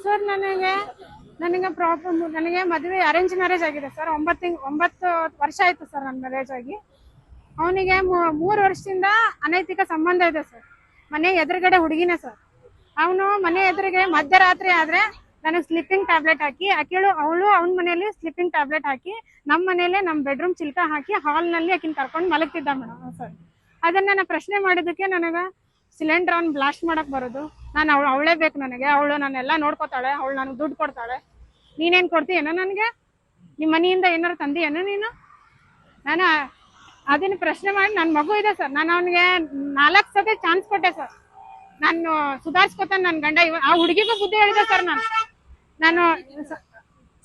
Sir ನನಗೆ problem, ನನಗೆ ಮದುವೆ ಅರೇಂಜ್ ಮ್ಯಾರೇಜ್ ಆಗಿದೆ ಸರ್. 9 ವರ್ಷ ಆಯ್ತು ಸರ್ ನನ್ನ ಮ್ಯಾರೇಜ್ ಆಗಿ. ಅವನಿಗೆ 3 ವರ್ಷದಿಂದ ಅನೈತಿಕ ಸಂಬಂಧ ಇದೆ ಸರ್. ಮನೆ ಎದುರುಗಡೆ ಹುಡುಗಿನೇ ಸರ್. ಅವನು ಮನೆ ಎದುರಿಗೆ ಮಧ್ಯರಾತ್ರಿ ಆದ್ರೆ ನನಗೆ ಸ್ಲೀಪಿಂಗ್ ಟ್ಯಾಬ್ಲೆಟ್ ಹಾಕಿ ಅವಳು ಅವನ ಮನೆಯಲ್ಲಿ ಸ್ಲೀಪಿಂಗ್ ಟ್ಯಾಬ್ಲೆಟ್ ಹಾಕಿ ನಮ್ಮ ಮನೇಲೆ ನಮ್ಮ ಬೆಡ್ರೂಮ್ ಚಿಲ್ಕ ಹಾಕಿ ಹಾಲ್ ನಲ್ಲಿ ಆಕಿನ ಕರ್ಕೊಂಡು ಮಲಗ್ತಿದ್ದ ಮೇಡಮ್ ಸರ್. ಅದನ್ನ ನಾನು ಪ್ರಶ್ನೆ ಮಾಡಿದಕ್ಕೆ ನನಗ ಸಿಲಿಂಡರ್ ಅವ್ನು ಬ್ಲಾಸ್ಟ್ ಮಾಡಕ್ ಬರೋದು, ನಾನು ಅವಳೇ ಬೇಕು ನನಗೆ, ಅವಳು ನಾನೆಲ್ಲ ನೋಡ್ಕೋತಾಳೆ, ಅವಳು ನನಗೆ ದುಡ್ಡು ಕೊಡ್ತಾಳೆ, ನೀನೇನ್ ಕೊಡ್ತೀಯೇನೋ ನನಗೆ, ನಿಮ್ಮ ಮನೆಯಿಂದ ಏನಾರು ತಂದಿಯೇನೋ ನೀನು? ನಾನು ಅದನ್ನ ಪ್ರಶ್ನೆ ಮಾಡಿ, ನನ್ನ ಮಗು ಇದೆ ಸರ್, ನಾನು ಅವನಿಗೆ 4 ಸತಿ ಚಾನ್ಸ್ ಕೊಟ್ಟೆ ಸರ್. ನಾನು ಸುಧಾರಿಸ್ಕೊತಾನೆ ನನ್ನ ಗಂಡ. ಆ ಹುಡುಗಿಗೂ ಬುದ್ಧಿ ಹೇಳಿದೆ ಸರ್. ನಾನು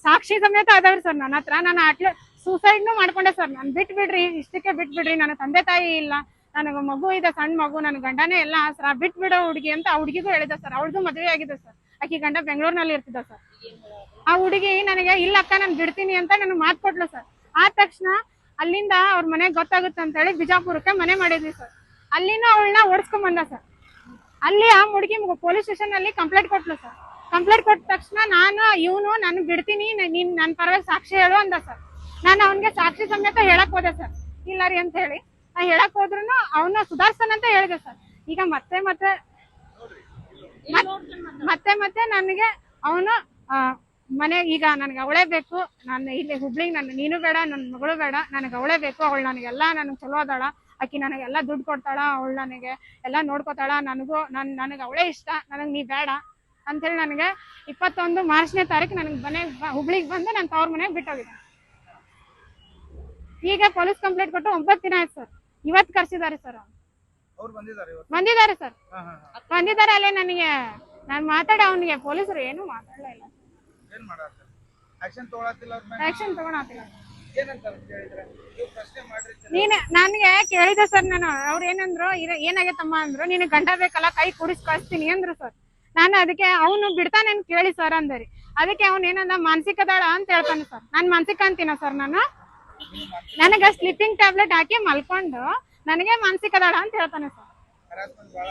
ಸಾಕ್ಷಿ ಸಮೇತ ಅದಾವ್ರಿ ಸರ್ ನನ್ನ ಹತ್ರ. ನಾನು ಸೂಸೈಡ್ನು ಮಾಡ್ಕೊಂಡೆ ಸರ್. ನಾನು ಬಿಟ್ಬಿಡ್ರಿ, ಇಷ್ಟಕ್ಕೆ ಬಿಟ್ಬಿಡ್ರಿ, ನನ್ನ ತಂದೆ ತಾಯಿ ಇಲ್ಲ, ನನಗೆ ಮಗು ಇದೆ, ಸಣ್ಣ ಮಗು, ನನ್ನ ಗಂಡನೇ ಎಲ್ಲ ಆಸರ, ಬಿಟ್ಬಿಡೋ ಹುಡುಗಿ ಅಂತ ಆ ಹುಡುಗಿಗೂ ಹೇಳಿದೆ ಸರ್. ಅವಳದು ಮದುವೆ ಆಗಿದೆ ಸರ್. ಆಕಿ ಗಂಡ ಬೆಂಗಳೂರಿನಲ್ಲಿ ಇರ್ತಿದ್ದ ಸರ್. ಆ ಹುಡುಗಿ ನನಗೆ ಇಲ್ಲಕ್ಕ ನಾನು ಬಿಡ್ತೀನಿ ಅಂತ ನನಗೆ ಮಾತು ಕೊಟ್ಲು ಸರ್. ಆದ ತಕ್ಷಣ ಅಲ್ಲಿಂದ ಅವ್ರ ಮನೆಗೆ ಗೊತ್ತಾಗುತ್ತೆ ಅಂತ ಹೇಳಿ ಬಿಜಾಪುರಕ್ಕೆ ಮನೆ ಮಾಡಿದ್ವಿ ಸರ್. ಅಲ್ಲಿನೂ ಅವಳನ್ನ ಓಡಿಸ್ಕೊಂಡ್ ಬಂದ ಸರ್. ಅಲ್ಲಿ ಆ ಹುಡುಗಿ ಪೊಲೀಸ್ ಸ್ಟೇಷನ್ ಅಲ್ಲಿ ಕಂಪ್ಲೇಂಟ್ ಕೊಟ್ಲು ಸರ್. ಕಂಪ್ಲೇಂಟ್ ಕೊಟ್ಟ ತಕ್ಷಣ ನಾನು ಬಿಡ್ತೀನಿ, ನೀನ್ ನನ್ನ ಪರವಾಗಿ ಸಾಕ್ಷಿ ಹೇಳು ಅಂದ ಸರ್. ನಾನು ಅವನ್ಗೆ ಸಾಕ್ಷಿ ಸಮೇತ ಹೇಳಕ್ ಹೋದೆ ಸರ್. ಇಲ್ಲ ರೀ ಅಂತ ಹೇಳಿ ನಾ ಹೇಳಕ್ ಹೋದ್ರು ಅವನ್ನ ಸುಧಾರ್ಸನಂತ ಹೇಳಿದೆ ಸರ್. ಈಗ ಮತ್ತೆ ನನಗೆ ಅವನು ಮನೆಗೆ ಈಗ ನನಗೆ ಅವಳೇ ಬೇಕು, ನಾನು ಇಲ್ಲಿ ಹುಬ್ಳಿಗೆ ನೀನು ಬೇಡ, ನನ್ನ ಮಗಳು ಬೇಡ, ನನಗೆ ಅವಳೇ ಬೇಕು, ಅವಳು ನನಗೆಲ್ಲ ನನಗೆ ಚಲೋ ಅದಾಳ, ಆಕಿ ನನಗೆಲ್ಲ ದುಡ್ಡು ಕೊಡ್ತಾಳ, ಅವಳು ನನಗೆ ಎಲ್ಲ ನೋಡ್ಕೋತಾಳ, ನನಗೆ ಅವಳೇ ಇಷ್ಟ, ನನಗೆ ನೀ ಬೇಡ ಅಂತೇಳಿ ನನಗೆ 21 ಮಾರ್ಚ್ನೇ ತಾರೀಕು ನನಗೆ ಹುಬ್ಳಿಗೆ ಬಂದು ನಾನು ತವ್ರ ಮನೆಗೆ ಬಿಟ್ಟೋಗಿದ್ದೆ. ಈಗ ಪೊಲೀಸ್ ಕಂಪ್ಲೇಂಟ್ ಕೊಟ್ಟು 9 ದಿನ ಆಯ್ತು ಸರ್. ಇವತ್ತು ಕರ್ಸಿದ್ದಾರೆ ಸರ್. ಬಂದಿದ್ದಾರೆ ಸರ್, ಬಂದಿದ್ದಾರೆ. ಅಲ್ಲೇ ನನಗೆ ನಾನು ಮಾತಾಡಿ ಅವನಿಗೆ ಪೊಲೀಸರು ಏನು ಮಾತಾಡಲೇ ಇಲ್ಲ, ಆಕ್ಷನ್ ತಗೊಳತಿಲ್ಲ. ನನ್ಗೆ ಕೇಳಿದೆ ಸರ್. ನಾನು ಅವ್ರ ಏನಂದ್ರು, ಏನಾಗೈತಮ್ಮ ಅಂದ್ರು, ನೀನು ಗಂಡ ಬೇಕಲ್ಲ, ಕೈ ಕುಡಿಸ್ ಕಳಿಸ್ತೀನಿ ಅಂದ್ರು ಸರ್. ನಾನು ಅದಕ್ಕೆ ಅವನು ಬಿಡ್ತಾನೆ ಕೇಳಿ ಸರ್ ಅಂದರಿ. ಅದಕ್ಕೆ ಅವ್ನ ಏನಂದ, ಮಾನಸಿಕ ದಾಳ ಅಂತ ಹೇಳ್ತಾನೆ ಸರ್. ನಾನ್ ಮಾನಸಿಕ ಅಂತೀನ ಸರ್? ನನಗ ಸ್ಲೀಪಿಂಗ್ ಟ್ಯಾಬ್ಲೆಟ್ ಹಾಕಿ ಮಲ್ಕೊಂಡು ನನಗೆ ಮಾನಸಿಕ ದಾಳ ಅಂತ ಹೇಳ್ತಾನೆ sir.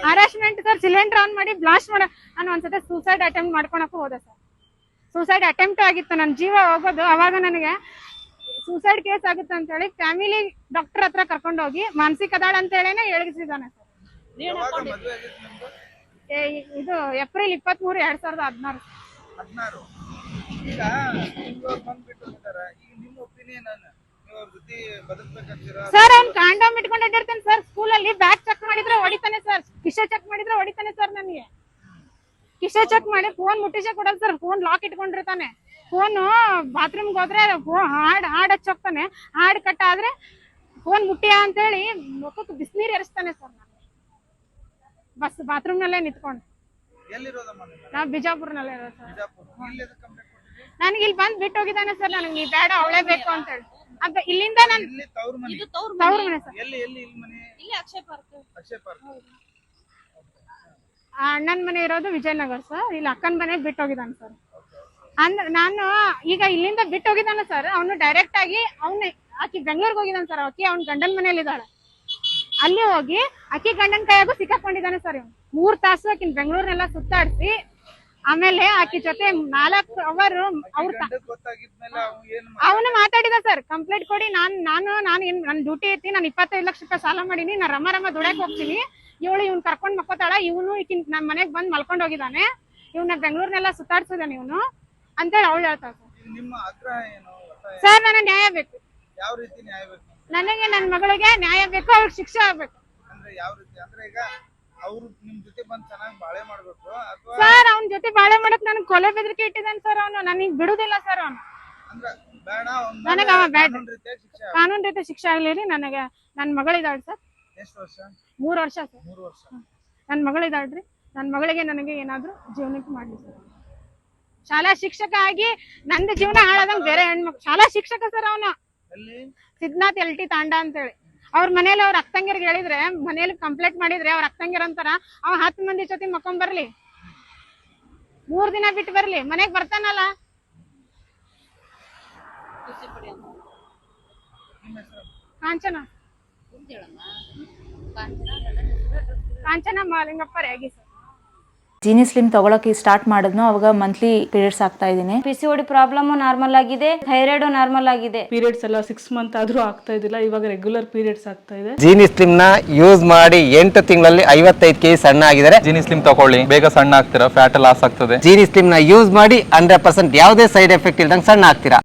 Harassment sir. Cylinder on ಮಾಡಿ ಬ್ಲಾಸ್ಟ್ ಮಾಡ. ನಾನು ಒಂದ್ಸತಿ ಸೂಸೈಡ್ ಅಟೆಂಪ್ಟ್ ಮಾಡ್ಕೊಳಕ್ ಹೋದೆ ಸರ್. ಸೂಸೈಡ್ ಅಟೆಂಪ್ಟ್ ಆಗಿತ್ತು, ನನ್ನ ಜೀವ ಹೋಗೋದು. ಅವಾಗ ನನಗೆ ಸೂಸೈಡ್ ಕೇಸ್ ಆಗುತ್ತೆ ಅಂತ ಹೇಳಿ ಫ್ಯಾಮಿಲಿ ಡಾಕ್ಟರ್ ಹತ್ರ ಕರ್ಕೊಂಡು ಹೋಗಿ ಮಾನಸಿಕ ದಾಳ ಅಂತ ಹೇಳಿನೇ ಹೇಳಿಸಿದಾನೆ ಸರ್. ಇದು ಏಪ್ರಿಲ್ 23, 2016. ಸರ್ ಅವ್ನು ಕಾಂಡೋಮ್ ಇಟ್ಕೊಂಡು ಅಡ್ಡಿರ್ತಾನೆ ಸರ್. ಸ್ಕೂಲಲ್ಲಿ ಬ್ಯಾಗ್ ಚೆಕ್ ಮಾಡಿದ್ರೆ ಹೊಡಿತಾನೆ ಸರ್, ಕಿಶೆ ಚೆಕ್ ಮಾಡಿದ್ರೆ ಹೊಡಿತಾನೆ ಸರ್. ನನಗೆ ಕಿಶೆ ಚೆಕ್ ಮಾಡಿ ಫೋನ್ ಮುಟ್ಟಿಸೆ ಕೊಡಲ್ಲ ಸರ್. ಫೋನ್ ಲಾಕ್ ಇಟ್ಕೊಂಡಿರ್ತಾನೆ. ಫೋನು ಬಾತ್ರೂಮ್ಗೆ ಹೋದ್ರೆ ಹಾಡ್ ಹಚ್ಚೋಗ್ತಾನೆ. ಹಾಡ್ ಕಟ್ ಆದ್ರೆ ಫೋನ್ ಮುಟ್ಟಿಯ ಅಂತ ಹೇಳಿ ಮುಖಕ್ಕೆ ಬಿಸಿನೀರು ಎರಸ್ತಾನೆ ಸರ್. ನಾನು ಬಾತ್ರೂಮ್ ನಲ್ಲೇ ನಿಂತ್ಕೊಂಡು. ನಾವು ಬಿಜಾಪುರ್ನಲ್ಲೇ ಇರೋದು ಸರ್. ನನಗೆ ಇಲ್ಲಿ ಬಂದ್ ಬಿಟ್ಟು ಹೋಗಿದ್ದಾನೆ ಸರ್. ನನಗೆ ನೀ ಬೇಡ, ಅವಳೇ ಬೇಕು ಅಂತ ಹೇಳಿ. ಅಂತ ಇಲ್ಲಿಂದ ನಾನು ತವ್ರ ಮನೆ ಸರ್. ಅಣ್ಣನ ಮನೆ ಇರೋದು ವಿಜಯನಗರ ಸರ್. ಇಲ್ಲಿ ಅಕ್ಕನ ಮನೆಗೆ ಬಿಟ್ಟು ಹೋಗಿದ್ದಾನೆ ಸರ್. ಅಂದ್ರೆ ನಾನು ಈಗ ಇಲ್ಲಿಂದ ಬಿಟ್ಟು ಹೋಗಿದ್ದಾನೆ ಸರ್. ಅವನು ಡೈರೆಕ್ಟ್ ಆಗಿ ಆಕಿ ಬೆಂಗಳೂರಿಗೆ ಹೋಗಿದ್ದಾನೆ ಸರ್. ಆಕಿ ಅವ್ನ ಗಂಡನ ಮನೇಲಿ ಇದ್ದಾಳೆ. ಅಲ್ಲಿ ಹೋಗಿ ಆಕಿ ಗಂಡನ ಕೈಯಾಗೂ ಸಿಕ್ಕಾಕೊಂಡಿದ್ದಾನೆ ಸರ್. ಇವ್ನು 3 ತಾಸು ಆಕಿನ ಬೆಂಗಳೂರ್ನೆಲ್ಲ ಸುತ್ತಾಡಿಸಿ ಆಮೇಲೆ ಆಕಿ ಜೊತೆ 4 ಅವರು ಅವನು ಮಾತಾಡಿದ ಸರ್. ಕಂಪ್ಲೇಂಟ್ ಕೊಡಿ, ನನ್ ಡ್ಯೂಟಿ ಐತಿ, ನಾನು 25 ಲಕ್ಷ ರೂಪಾಯಿ ಸಾಲ ಮಾಡೀನಿ, ನಾನು ರಮ್ಮ ದುಡ್ಯಾಕ್ ಹೋಗ್ತೀನಿ, ಇವ್ನು ಕರ್ಕೊಂಡ್ ಮಕ್ಕೋತಾಳ, ಇವನು ಈಕಿನ್ ನಮ್ ಮನೆಗ್ ಬಂದ್ ಮಲ್ಕೊಂಡ್ ಹೋಗಿದ್ದಾನೆ, ಇವ್ನ ಬೆಂಗಳೂರ್ನೆಲ್ಲ ಸುತ್ತಾಡ್ಸಿದಾನೆ ಇವನು ಅಂತೇಳಿ ಅವಳು ಹೇಳ್ತಾಳ ಸರ್. ನನಗೆ ನ್ಯಾಯ ಬೇಕು. ನನಗೆ ನನ್ನ ಮಗಳಿಗೆ ನ್ಯಾಯ ಬೇಕು, ಅವ್ರಿಗೆ ಶಿಕ್ಷೆ ಆಗ್ಬೇಕು ಸರ್. ಅವ್ನ ಜೊತೆ ಬಾಳೆ ಮಾಡಕ್ ನನಗೆ ಕೊಲೆ ಬೆದರಿಕೆ ಇಟ್ಟಿದ್ದಾನೆ ಸರ್. ಅವನು ನನಗ್ ಬಿಡುದಿಲ್ಲ ಸರ್. ಅವನು ನನಗ ಕಾನೂನು ರೀತಿ ಶಿಕ್ಷೆ ಆಗ್ಲಿ. ನನಗೆ ನನ್ನ ಮಗಳಿದಾಳ್ರಿ ಸರ್. 3 ವರ್ಷ ಸರ್. ನನ್ನ ಮಗಳಿದಾಳ್ರಿ. ನನ್ನ ಮಗಳಿಗೆ ನನಗೆ ಏನಾದ್ರು ಜೀವನಕ್ಕೆ ಮಾಡ್ಲಿ ಸರ್. ಶಾಲಾ ಶಿಕ್ಷಕ ಆಗಿ ನಂದು ಜೀವನ ಹಾಳಾದಂಗ್ ಬೇರೆ ಹೆಣ್ಮಕ್ಳು. ಶಾಲಾ ಶಿಕ್ಷಕ ಸರ್ ಅವನು. ಸಿದ್ನಾಥ್ LT ತಾಂಡ ಅಂತ ಹೇಳಿ. ಅವ್ರ ಮನೇಲಿ ಅವ್ರ ಅಕ್ಕಂಗಿರ್ಗೆ ಹೇಳಿದ್ರೆ, ಮನೇಲಿ ಕಂಪ್ಲೇಂಟ್ ಮಾಡಿದ್ರೆ ಅವ್ರ ಅಕ್ಕಂಗಿರ್ ಅಂತಾರ, ಅವ 10 ಮಂದಿ ಜೊತೆ ಮಕ್ಕೊಂಡ್ ಬರ್ಲಿ, 3 ದಿನ ಬಿಟ್ಟು ಬರ್ಲಿ, ಮನೆಗ್ ಬರ್ತಾನಲ್ಲ. ಕಾಂಚನ ಮಾಲಿಂಗಪ್ಪ ರೇಗಿ ಸರ್. ಜೀನಿ ಸ್ಲಿಮ್ ತಗೊಳಕ್ಕೆ ಸ್ಟಾರ್ಟ್ ಮಾಡಿದ್ನು ಅವಾಗ ಮಂತ್ಲಿ ಪೀರಿಯಡ್ಸ್ ಆಗ್ತಾ ಇದೀನಿ. PCOD ಪ್ರಾಬ್ಲಮ್ ನಾರ್ಮಲ್ ಆಗಿದೆ, ಥೈರಾಯ್ಡ್ ನಾರ್ಮಲ್ ಆಗಿದೆ. ಪೀರಿಯಡ್ಸ್ ಎಲ್ಲ 6 ಮಂತ್ ಆದ್ರೂ ಆಗ್ತಾ ಇದ್ದಿಲ್ಲ, ಇವಾಗ ರೆಗ್ಯುಲರ್ ಪೀರಿಯಡ್ಸ್ ಆಗ್ತಾ ಇದೆ. ಜೀನಿ ಸ್ಲಿಮ್ ನ ಯೂಸ್ ಮಾಡಿ 8 ತಿಂಗಳಲ್ಲಿ 55 kg ಸಣ್ಣ ಆಗಿದ್ದಾರೆ. ಜೀನಿ ಸ್ಲಿಮ್ ತಗೊಳ್ಳಿ, ಬೇಗ ಸಣ್ಣ ಆಗ್ತೀರಾ, ಫ್ಯಾಟ್ ಲಾಸ್ ಆಗ್ತದೆ. ಜೀನಿ ಸ್ಲಿಮ್ ನ ಯೂಸ್ ಮಾಡಿ 100% ಯಾವುದೇ ಸೈಡ್ ಎಫೆಕ್ಟ್ ಇಲ್ದಂಗೆ ಸಣ್ಣ ಆಗ್ತೀರಾ.